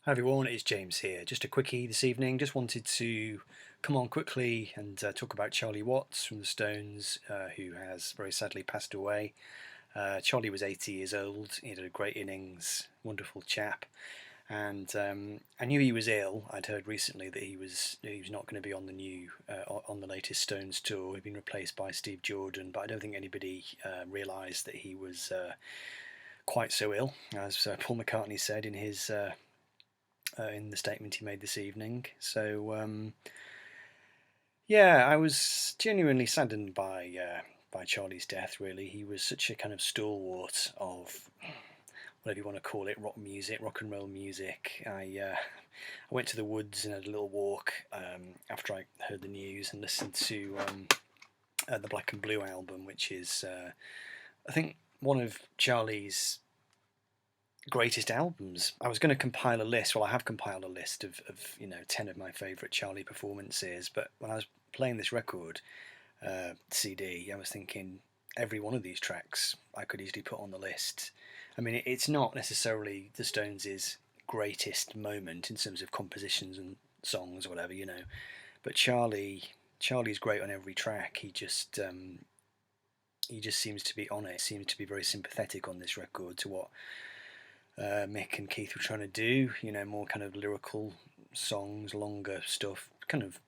Hi everyone, it's James here. Just a quickie this evening. Just wanted to come on quickly and talk about Charlie Watts from the Stones, who has very sadly passed away. Charlie was 80 years old. He had a great innings, wonderful chap, and I knew he was ill. I'd heard recently that he was not going to be on the latest Stones tour. He'd been replaced by Steve Jordan, but I don't think anybody realised that he was quite so ill, as Paul McCartney said in the statement he made this evening. So yeah, I was genuinely saddened by Charlie's death. Really, he was such a kind of stalwart of whatever you want to call it, rock music, rock and roll music. I went to the woods and had a little walk after I heard the news and listened to the Black and Blue album, which is I think one of Charlie's greatest albums. I was going to compile a list. Well, I have compiled a list of 10 of my favourite Charlie performances. But when I was playing this record CD, I was thinking every one of these tracks I could easily put on the list. I mean, it's not necessarily the Stones' greatest moment in terms of compositions and songs or whatever, But Charlie's great on every track. He just seems to be on it. Seems to be very sympathetic on this record to what Mick and Keith were trying to do, more kind of lyrical songs, longer stuff, kind of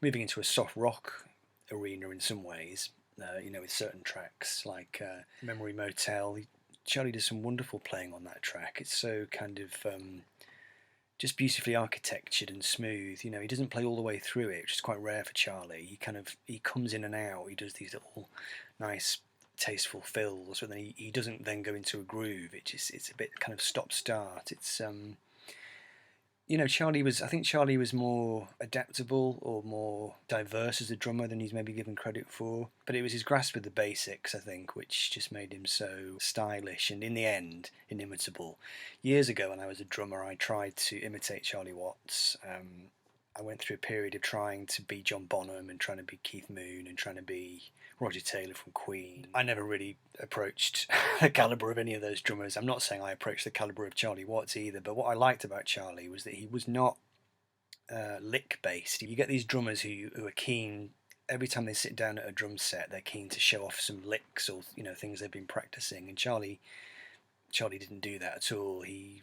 moving into a soft rock arena in some ways, with certain tracks like Memory Motel. Charlie does some wonderful playing on that track. It's so kind of just beautifully architectured and smooth. He doesn't play all the way through it, which is quite rare for Charlie. He comes in and out. He does these little nice tasteful fills, but then he doesn't then go into a groove. It's a bit kind of stop start. It's I think Charlie was more adaptable or more diverse as a drummer than he's maybe given credit for. But it was his grasp of the basics, I think, which just made him so stylish and in the end inimitable. Years ago, when I was a drummer, I tried to imitate Charlie Watts. I went through a period of trying to be John Bonham and trying to be Keith Moon and trying to be Roger Taylor from Queen. I never really approached the calibre of any of those drummers. I'm not saying I approached the calibre of Charlie Watts either, but what I liked about Charlie was that he was not lick based. You get these drummers who are keen. Every time they sit down at a drum set, they're keen to show off some licks or things they've been practicing. And Charlie didn't do that at all. He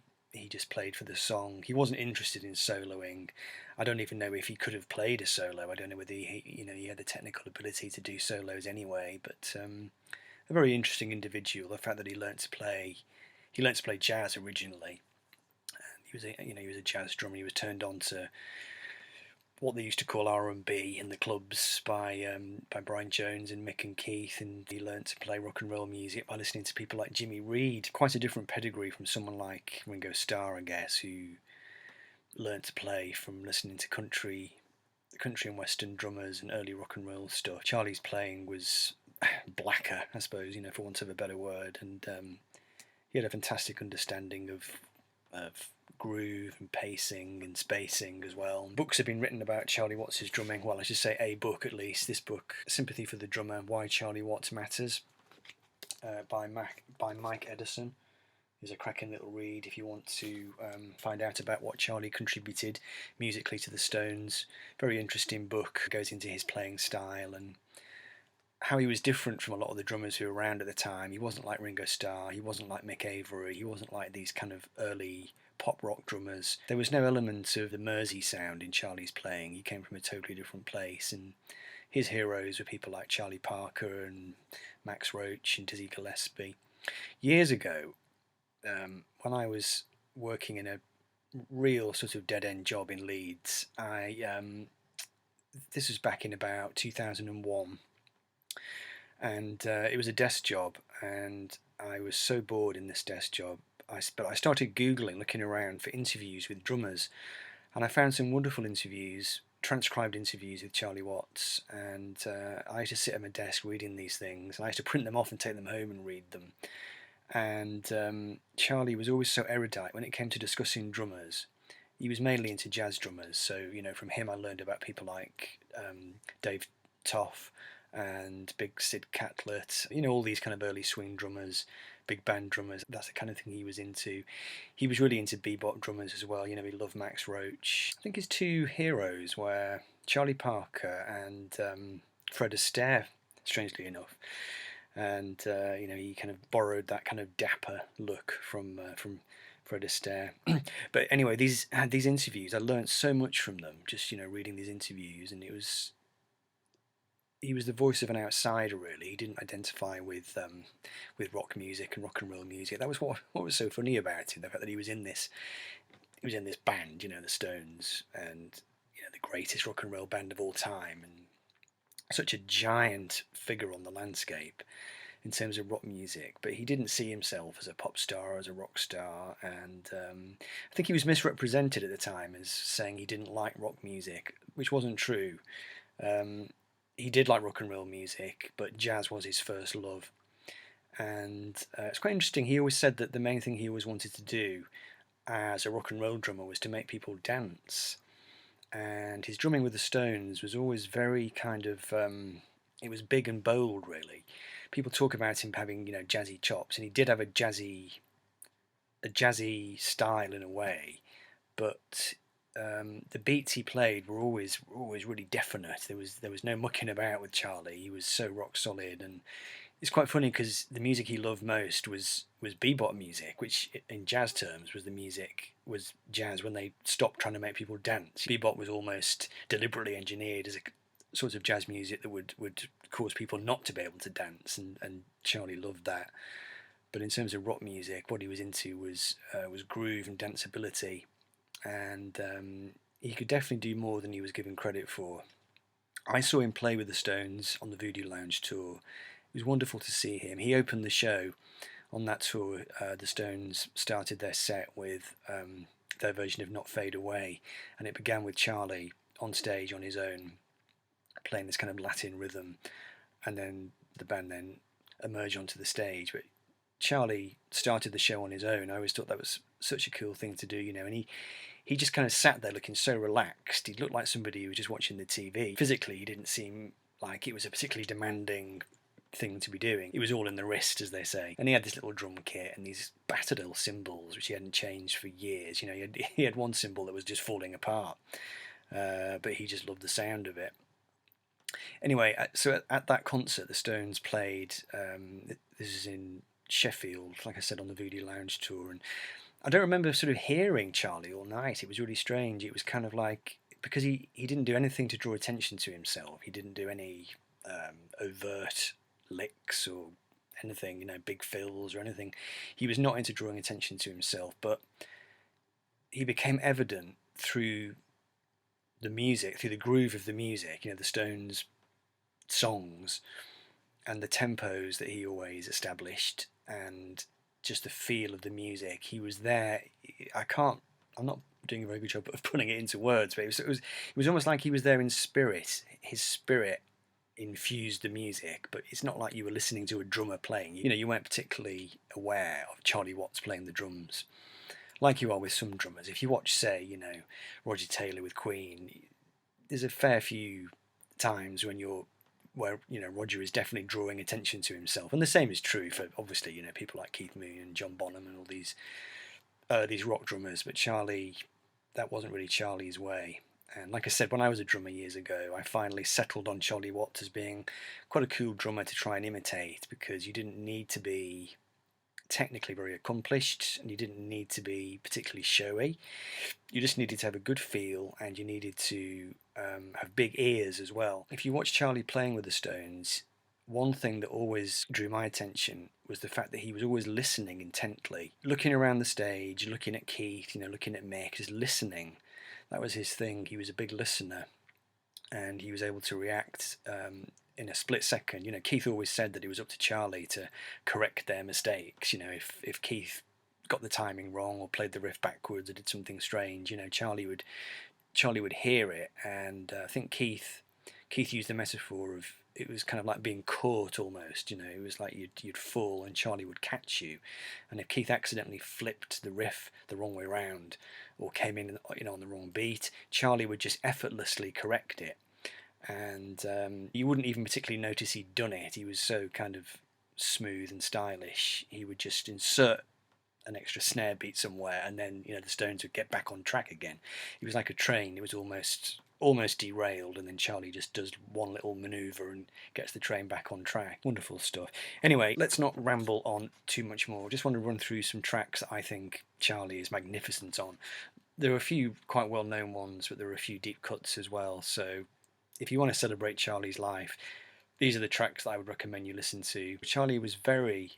just played for the song. He wasn't interested in soloing. I don't even know if he could have played a solo. I don't know whether he had the technical ability to do solos anyway. But a very interesting individual. The fact that he learnt to play jazz originally. And he was a jazz drummer. He was turned on to what they used to call R&B in the clubs by Brian Jones and Mick and Keith, and he learnt to play rock and roll music by listening to people like Jimmy Reed. Quite a different pedigree from someone like Ringo Starr, I guess, who learnt to play from listening to country and western drummers and early rock and roll stuff. Charlie's playing was blacker, I suppose, for want of a better word, and he had a fantastic understanding of groove and pacing and spacing as well. Books have been written about Charlie Watts' drumming. Well, I should say a book at least. This book, Sympathy for the Drummer, Why Charlie Watts Matters, by Mike Edison, is a cracking little read if you want to find out about what Charlie contributed musically to the Stones. Very interesting book. It goes into his playing style and how he was different from a lot of the drummers who were around at the time. He wasn't like Ringo Starr. He wasn't like Mick Avery. He wasn't like these kind of early pop rock drummers. There was no element of the Mersey sound in Charlie's playing. He came from a totally different place, and his heroes were people like Charlie Parker and Max Roach and Dizzy Gillespie. Years ago, when I was working in a real sort of dead-end job in Leeds, this was back in about 2001, and it was a desk job, and I was so bored in this desk job. But I started Googling, looking around for interviews with drummers, and I found some wonderful interviews, transcribed interviews with Charlie Watts, and I used to sit at my desk reading these things, and I used to print them off and take them home and read them. And Charlie was always so erudite when it came to discussing drummers. He was mainly into jazz drummers, so from him I learned about people like Dave Toff and Big Sid Catlett, all these kind of early swing drummers, big band drummers. That's the kind of thing he was into. He was really into bebop drummers as well. He loved Max Roach. I think his two heroes were Charlie Parker and Fred Astaire, strangely enough. And he kind of borrowed that kind of dapper look from Fred Astaire. But anyway, these interviews, I learned so much from them. Just reading these interviews, and he was the voice of an outsider. Really, he didn't identify with rock music and rock and roll music. That was what was so funny about him. The fact that he was in this band, the Stones, and the greatest rock and roll band of all time, and such a giant figure on the landscape in terms of rock music, but he didn't see himself as a pop star, as a rock star, and I think he was misrepresented at the time as saying he didn't like rock music, which wasn't true. He did like rock and roll music, but jazz was his first love, and it's quite interesting. He always said that the main thing he always wanted to do as a rock and roll drummer was to make people dance. And his drumming with the Stones was always very kind of, it was big and bold, really. People talk about him having, jazzy chops, and he did have a jazzy style in a way, but the beats he played were always really definite. There was no mucking about with Charlie. He was so rock solid, and it's quite funny because the music he loved most was bebop music, which in jazz terms was jazz when they stopped trying to make people dance. Bebop was almost deliberately engineered as a sort of jazz music that would cause people not to be able to dance, and Charlie loved that. But in terms of rock music, what he was into was groove and danceability, and he could definitely do more than he was given credit for. I saw him play with the Stones on the Voodoo Lounge tour. It was wonderful to see him. He opened the show on that tour. The Stones started their set with their version of Not Fade Away, and it began with Charlie on stage on his own, playing this kind of Latin rhythm, and then the band then emerged onto the stage. But Charlie started the show on his own. I always thought that was such a cool thing to do, and he just kind of sat there looking so relaxed. He looked like somebody who was just watching the TV. Physically, he didn't seem like it was a particularly demanding thing to be doing. It was all in the wrist, as they say. And he had this little drum kit and these battered old cymbals, which he hadn't changed for years. He had one cymbal that was just falling apart, but he just loved the sound of it. Anyway, so at that concert, the Stones played. This is in Sheffield, like I said, on the Voodoo Lounge tour, and I don't remember sort of hearing Charlie all night. It was really strange. It was kind of like, because he didn't do anything to draw attention to himself. He didn't do any overt licks or anything, big fills or anything. He was not into drawing attention to himself, but he became evident through the music, through the groove of the music, the Stones songs and the tempos that he always established, and just the feel of the music. He was there. I'm not doing a very good job of putting it into words, but it was almost like he was there in spirit. His spirit infused the music, but it's not like you were listening to a drummer playing. You weren't particularly aware of Charlie Watts playing the drums, like you are with some drummers. If you watch, say, Roger Taylor with Queen, there's a fair few times where Roger is definitely drawing attention to himself, and the same is true for obviously people like Keith Moon and John Bonham and all these rock drummers. But Charlie, that wasn't really Charlie's way. And like I said, when I was a drummer years ago, I finally settled on Charlie Watts as being quite a cool drummer to try and imitate, because you didn't need to be technically very accomplished, and you didn't need to be particularly showy. You just needed to have a good feel, and you needed to have big ears as well. If you watch Charlie playing with the Stones, one thing that always drew my attention was the fact that he was always listening intently, looking around the stage, looking at Keith, looking at Mick, just listening. That was his thing. He was a big listener, and he was able to react in a split second. Keith always said that it was up to Charlie to correct their mistakes. If Keith got the timing wrong or played the riff backwards or did something strange, Charlie would hear it. And I think Keith used the metaphor of, it was kind of like being caught almost. It was like you'd fall and Charlie would catch you. And if Keith accidentally flipped the riff the wrong way around or came in on the wrong beat, Charlie would just effortlessly correct it. And you wouldn't even particularly notice he'd done it. He was so kind of smooth and stylish, he would just insert an extra snare beat somewhere, and then the Stones would get back on track again. It was like a train. It was almost derailed, and then Charlie just does one little maneuver and gets the train back on track. Wonderful stuff. Anyway, let's not ramble on too much more. Just want to run through some tracks that I think Charlie is magnificent on. There are a few quite well-known ones, but there are a few deep cuts as well. So if you want to celebrate Charlie's life, these are the tracks that I would recommend you listen to. Charlie was very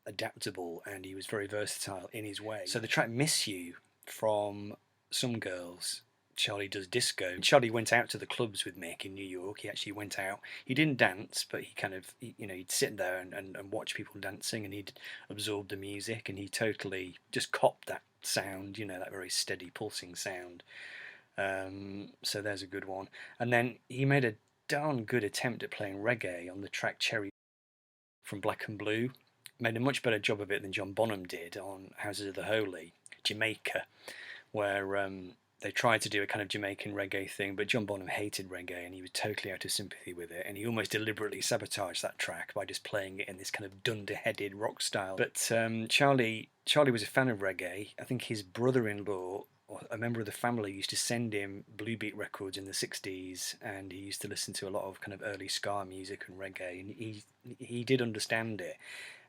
adaptable and he was very versatile in his way. So the track Miss You from Some Girls, Charlie does disco. Charlie went out to the clubs with Mick in New York. He actually went out. He didn't dance, but he'd sit there and watch people dancing, and he'd absorb the music, and he totally just copped that sound, that very steady pulsing sound. So there's a good one. And then he made a darn good attempt at playing reggae on the track Cherry from Black and Blue. Made a much better job of it than John Bonham did on Houses of the Holy, Jamaica, where they tried to do a kind of Jamaican reggae thing, but John Bonham hated reggae and he was totally out of sympathy with it, and he almost deliberately sabotaged that track by just playing it in this kind of dunder-headed rock style. But Charlie was a fan of reggae. I think his brother-in-law, or a member of the family, used to send him Blue Beat records in the 60s, and he used to listen to a lot of kind of early ska music and reggae, and he did understand it.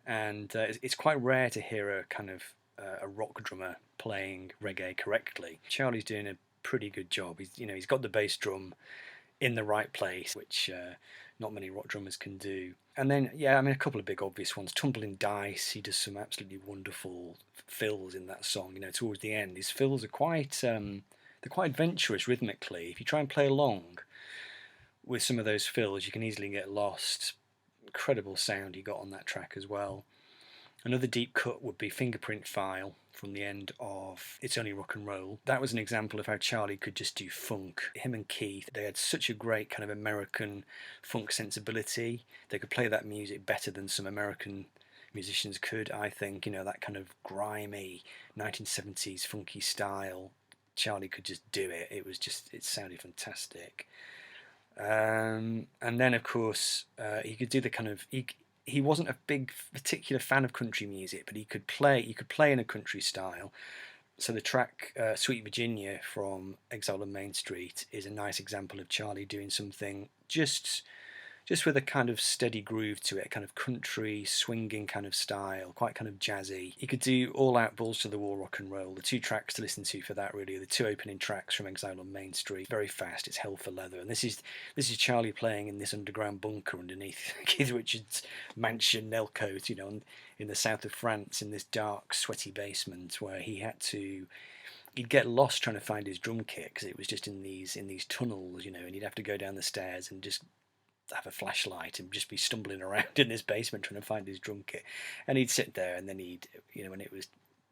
And it's quite rare to hear a kind of a rock drummer playing reggae correctly. Charlie's doing a pretty good job. He's got the bass drum in the right place, which not many rock drummers can do. And then a couple of big obvious ones. Tumbling Dice, he does some absolutely wonderful fills in that song. Towards the end, his fills are quite adventurous rhythmically. If you try and play along with some of those fills, you can easily get lost. Incredible sound he got on that track as well. Another deep cut would be Fingerprint File from the end of It's Only Rock and Roll. That was an example of how Charlie could just do funk. Him and Keith, they had such a great kind of American funk sensibility. They could play that music better than some American musicians could, I think. That kind of grimy 1970s funky style. Charlie could just do it. It sounded fantastic. And then, of course, he could do the kind of... He wasn't a big particular fan of country music, but he could play in a country style. So the track Sweet Virginia from Exile on Main Street is a nice example of Charlie doing something just with a kind of steady groove to it, kind of country swinging kind of style, quite kind of jazzy. He could do all out balls to the wall rock and roll. The two tracks to listen to for that really are the two opening tracks from Exile on Main Street. Very fast, it's hell for leather, and this is Charlie playing in this underground bunker underneath Keith Richards' mansion Nelcote, in the south of France, in this dark, sweaty basement where he'd get lost trying to find his drum kit because it was just in these tunnels, and he'd have to go down the stairs and just have a flashlight and just be stumbling around in this basement trying to find his drum kit. And he'd sit there, and then when it was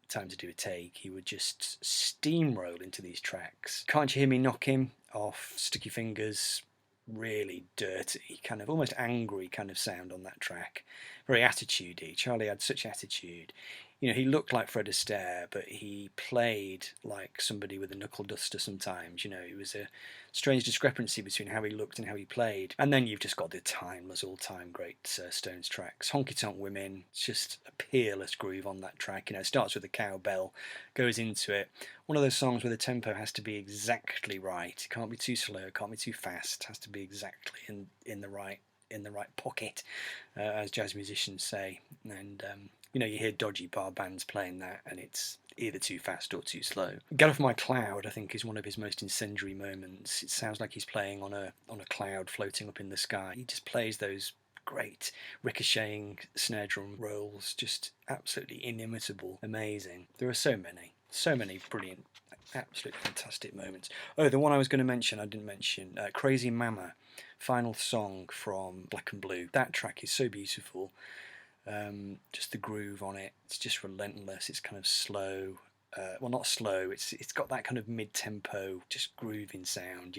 time to do a take, he would just steamroll into these tracks. Can't You Hear Me Knocking off Sticky Fingers, really dirty, kind of almost angry kind of sound on that track. Very attitudey. Charlie had such attitude. He looked like Fred Astaire, but he played like somebody with a knuckle duster sometimes. It was a strange discrepancy between how he looked and how he played. And then you've just got the timeless, all-time great Stones tracks. Honky Tonk Women, it's just a peerless groove on that track. It starts with a cowbell, goes into it. One of those songs where the tempo has to be exactly right. It can't be too slow, it can't be too fast. It has to be exactly in the right pocket, as jazz musicians say. And you hear dodgy bar bands playing that, and it's either too fast or too slow. Get Off My Cloud, I think, is one of his most incendiary moments. It sounds like he's playing on a cloud floating up in the sky. He just plays those great ricocheting snare drum rolls, just absolutely inimitable, amazing. There are so many brilliant, absolutely fantastic moments. Oh, the one I was going to mention, I didn't mention, Crazy Mama, final song from Black and Blue. That track is so beautiful. Just the groove on it, it's just relentless. It's kind of slow, well, not slow, it's got that kind of mid-tempo, just grooving sound.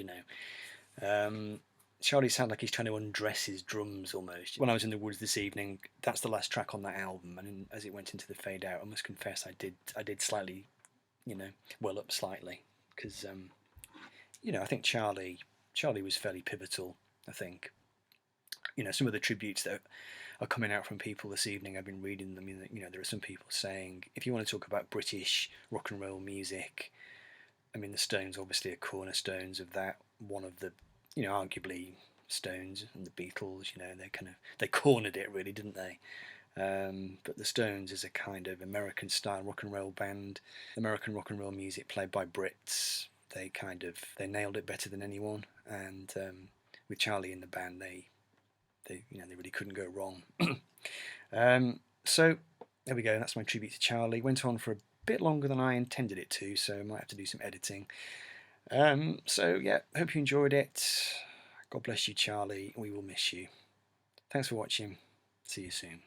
Charlie sounds like he's trying to undress his drums almost. When I was in the woods this evening, that's the last track on that album, and as it went into the fade out, I must confess I did slightly, well up slightly, because I think Charlie was fairly pivotal. I think some of the tributes that are coming out from people this evening. I've been reading them. You know, there are some people saying, if you want to talk about British rock and roll music, I mean, the Stones obviously are cornerstones of that. One of the, you know, arguably Stones and the Beatles. You know, they cornered it really, didn't they? But the Stones is a kind of American style rock and roll band. American rock and roll music played by Brits. They nailed it better than anyone. And with Charlie in the band, they really couldn't go wrong. So there we go. That's my tribute to Charlie. Went on for a bit longer than I intended it to, so I might have to do some editing. So yeah, hope you enjoyed it. God bless you, Charlie. We will miss you. Thanks for watching. See you soon.